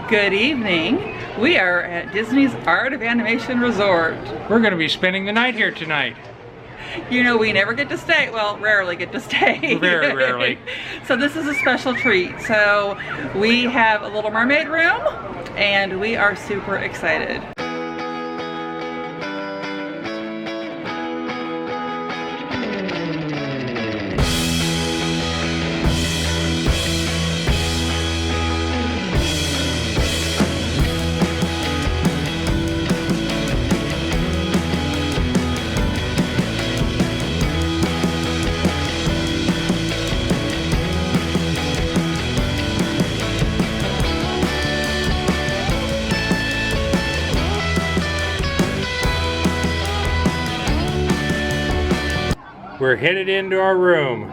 Good evening. We are at Disney's Art of Animation Resort. We're going to be spending the night here tonight. You know, we never get to stay, well, rarely get to stay. Very rarely. So this is a special treat. So we have a Little Mermaid room and we are super excited. We're headed into our room.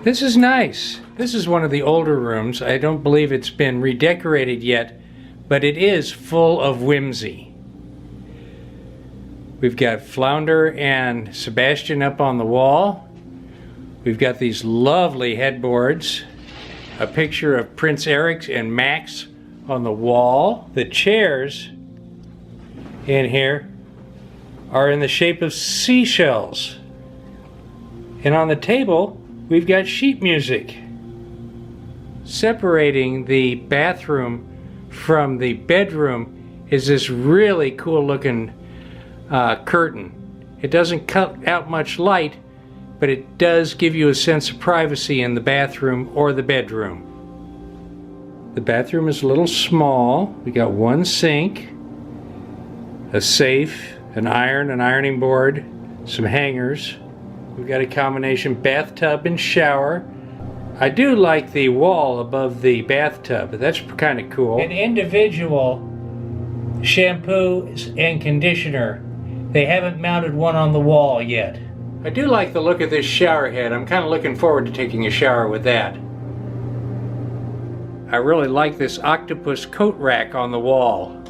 This is nice. This is one of the older rooms. I don't believe it's been redecorated yet, but it is full of whimsy. We've got Flounder and Sebastian up on the wall. We've got these lovely headboards. A picture of Prince Eric and Max on the wall. The chairs in here are in the shape of seashells. And on the table, we've got sheet music. Separating the bathroom from the bedroom is this really cool looking curtain. It doesn't cut out much light, but it does give you a sense of privacy in the bathroom or the bedroom. The bathroom is a little small. We got one sink, a safe, an ironing board, some hangers. We've got a combination bathtub and shower. I do like the wall above the bathtub. That's kind of cool. An individual shampoo and conditioner. They haven't mounted one on the wall yet. I do like the look of this shower head. I'm kind of looking forward to taking a shower with that. I really like this octopus coat rack on the wall.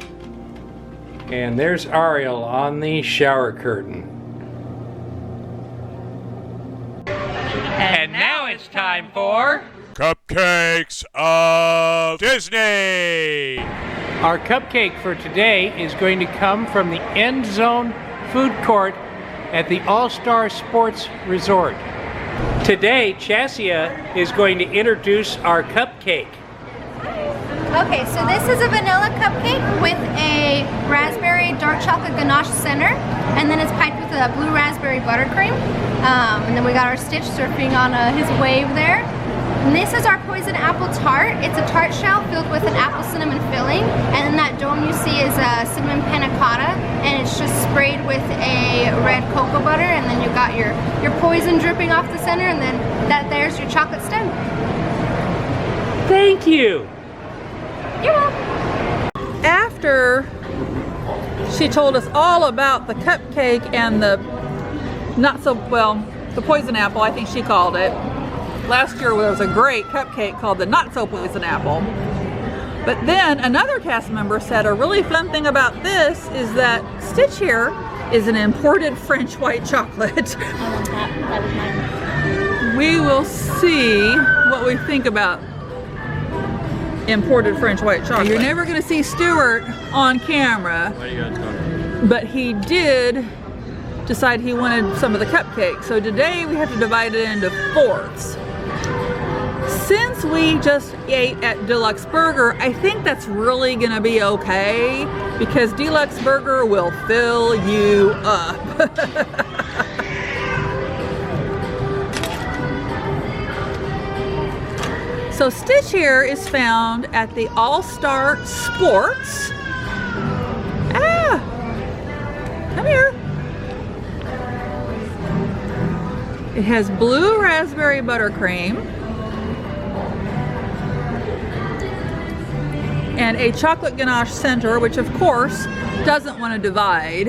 And there's Ariel on the shower curtain. And now it's time for Cupcakes of Disney! our cupcake for today is going to come from the End Zone food court at the All-Star Sports Resort. Today, Chassia is going to introduce our cupcake. Okay, so this is a vanilla cupcake with a raspberry dark chocolate ganache center, and then it's piped with a blue raspberry buttercream. And then we got our Stitch surfing on his wave there. And this is our poison apple tart. It's a tart shell filled with an apple cinnamon filling, and then that dome you see is a cinnamon panna cotta, and it's just sprayed with a red cocoa butter, and then you got your poison dripping off the center, and then there's your chocolate stem. Thank you. You're welcome. After she told us all about the cupcake and the the poison apple, I think she called it. Last year there was a great cupcake called the not so poison apple. But then another cast member said a really fun thing about this is that Stitch here is an imported French white chocolate. I want that. That is mine. We will see what we think about imported French white chocolate. You're never going to see Stuart on camera, but he did decide he wanted some of the cupcake. So today we have to divide it into fourths. Since we just ate at Deluxe Burger, I think that's really going to be okay because Deluxe Burger will fill you up. So Stitch here is found at the All-Star Sports. Come here. It has blue raspberry buttercream and a chocolate ganache center, which of course doesn't want to divide.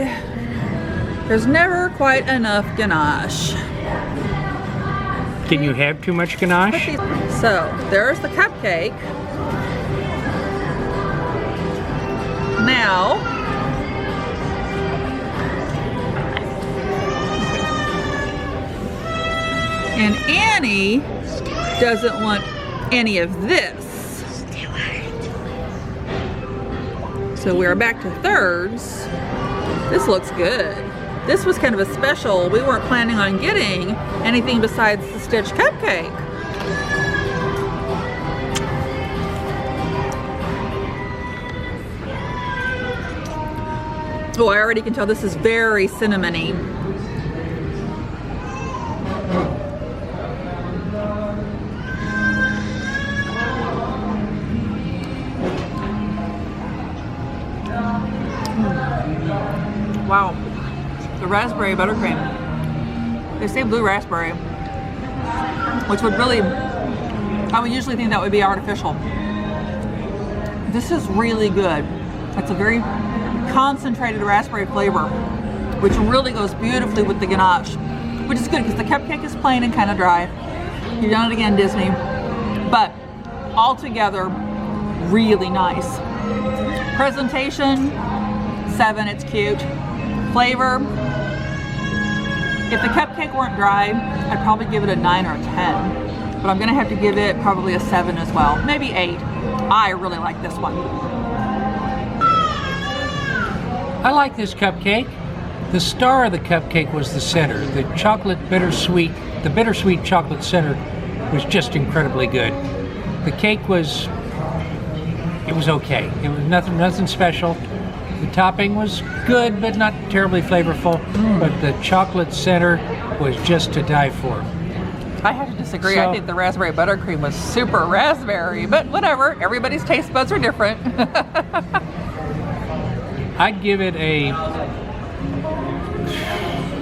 There's never quite enough ganache. Can you have too much ganache? So there's the cupcake. Now And Annie doesn't want any of this. So we're back to thirds. This looks good. This was kind of a special. We weren't planning on getting anything besides the Stitch cupcake. Oh, I already can tell this is very cinnamony. Wow, the raspberry buttercream. They say blue raspberry, which would really, I would usually think that would be artificial. This is really good. It's a very concentrated raspberry flavor, which really goes beautifully with the ganache, which is good because the cupcake is plain and kind of dry. You've done it again, Disney. But altogether, really nice. Presentation, 7, it's cute. Flavor, if the cupcake weren't dry, I'd probably give it a 9 or a 10. But I'm gonna have to give it probably a 7 as well, maybe 8. I really like this one. I like this cupcake. The star of the cupcake was the center. The bittersweet chocolate center was just incredibly good. The cake was okay. It was nothing special. The topping was good, but not terribly flavorful. But the chocolate center was just to die for. I have to disagree. I think the raspberry buttercream was super raspberry, but whatever. Everybody's taste buds are different. I'd give it a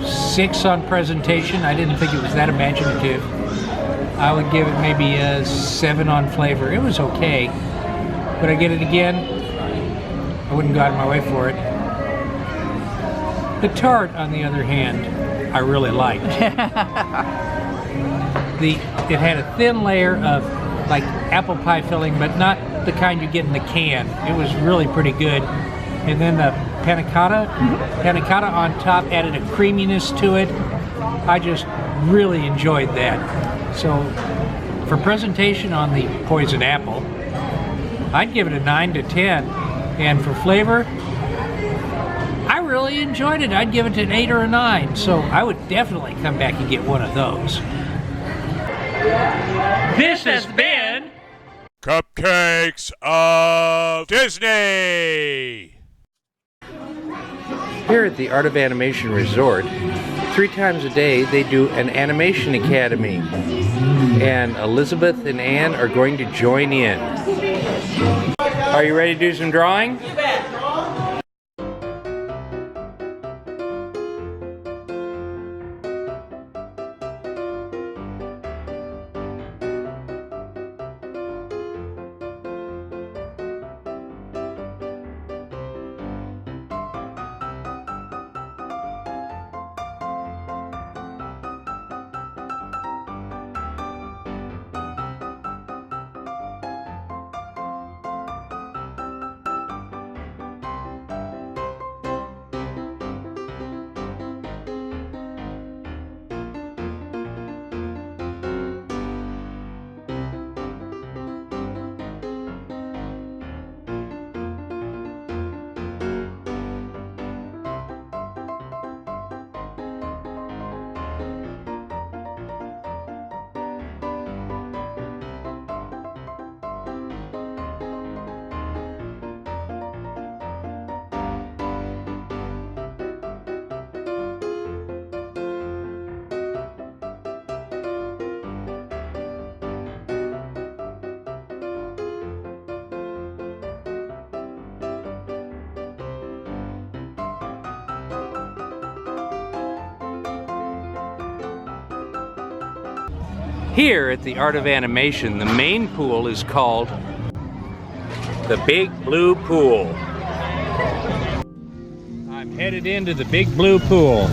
6 on presentation. I didn't think it was that imaginative. I would give it maybe a 7 on flavor. It was okay. Would I get it again? I wouldn't go out of my way for it. The tart, on the other hand, I really liked. It had a thin layer of like apple pie filling, but not the kind you get in the can. It was really pretty good. And then the panna cotta on top added a creaminess to it. I just really enjoyed that. So for presentation on the poison apple, I'd give it a 9 to 10. And for flavor, I really enjoyed it. I'd give it an 8 or a 9. So I would definitely come back and get one of those. This has been Cupcakes of Disney. Here at the Art of Animation Resort, 3 times a day they do an animation academy. And Elizabeth and Anne are going to join in. Are you ready to do some drawing? You bet. Here at the Art of Animation, the main pool is called the Big Blue Pool. I'm headed into the Big Blue Pool.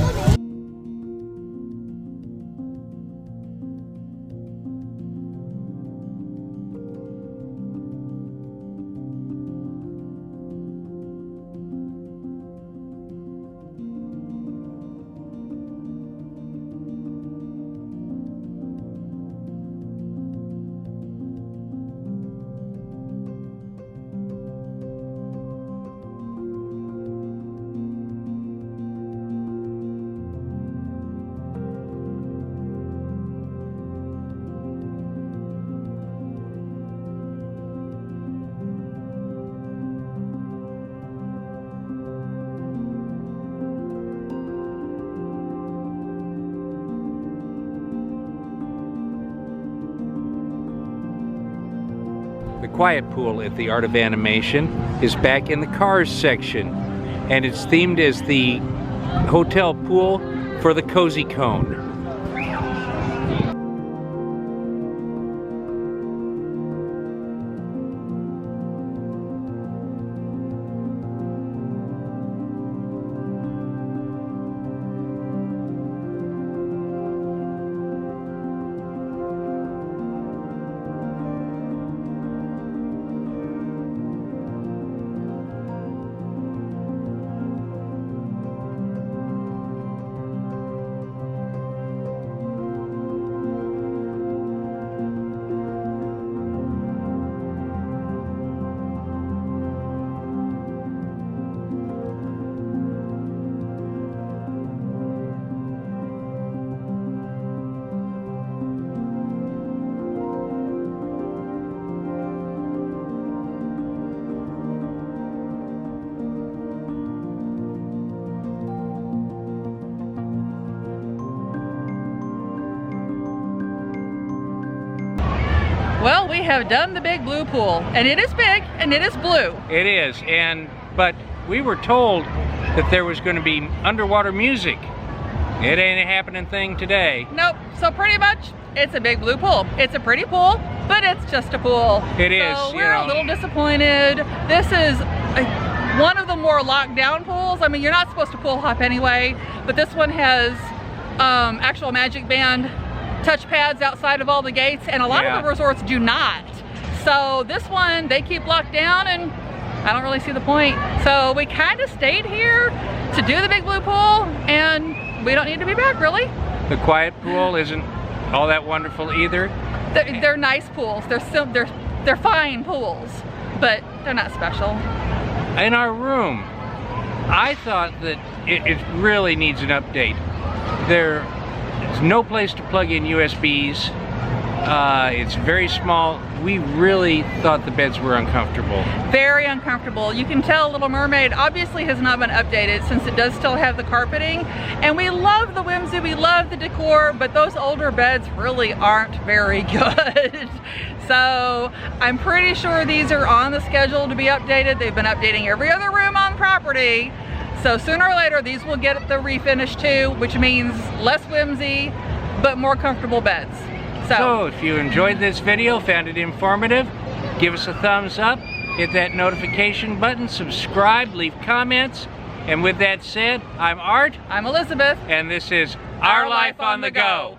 The quiet pool at the Art of Animation is back in the Cars section, and it's themed as the hotel pool for the Cozy Cone. Well, we have done the big blue pool, and it is big and it is blue. It is, but we were told that there was going to be underwater music. It ain't a happening thing today. Nope, so pretty much it's a big blue pool. It's a pretty pool, but it's just a pool. It is. So we're a little disappointed. This is one of the more locked down pools. I mean, you're not supposed to pool hop anyway, but this one has actual Magic Band touch pads outside of all the gates, and a lot of the resorts do not. So this one, they keep locked down, and I don't really see the point. So we kind of stayed here to do the big blue pool, and we don't need to be back, really. The quiet pool isn't all that wonderful either. They're nice pools. They're fine pools, but they're not special. In our room, I thought that it really needs an update. There's no place to plug in USBs. It's very small. We really thought the beds were uncomfortable. Very uncomfortable. You can tell Little Mermaid obviously has not been updated, since it does still have the carpeting. And we love the whimsy, we love the decor, but those older beds really aren't very good. So I'm pretty sure these are on the schedule to be updated. They've been updating every other room on the property. So sooner or later, these will get the refinish too, which means less whimsy, but more comfortable beds. So if you enjoyed this video, found it informative, give us a thumbs up, hit that notification button, subscribe, leave comments. And with that said, I'm Art. I'm Elizabeth. And this is Our Life on the Go.